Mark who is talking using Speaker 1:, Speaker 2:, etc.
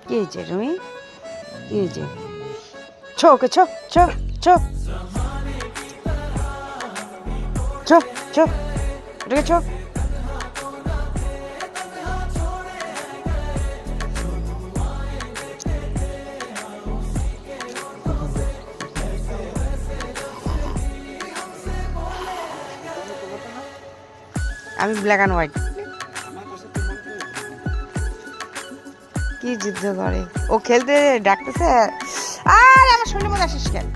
Speaker 1: কি হয়েছে তুমি? কি হয়েছে? ছো ওকে ছো ছো ছো ছো ছো ওটাকে ছো। আমি ব্ল্যাক অ্যান্ড হোয়াইট। কি যুদ্ধ করে ও, খেলতে ডাকতেছে। আর আমার শরীরের মধ্যে আসিস কেন?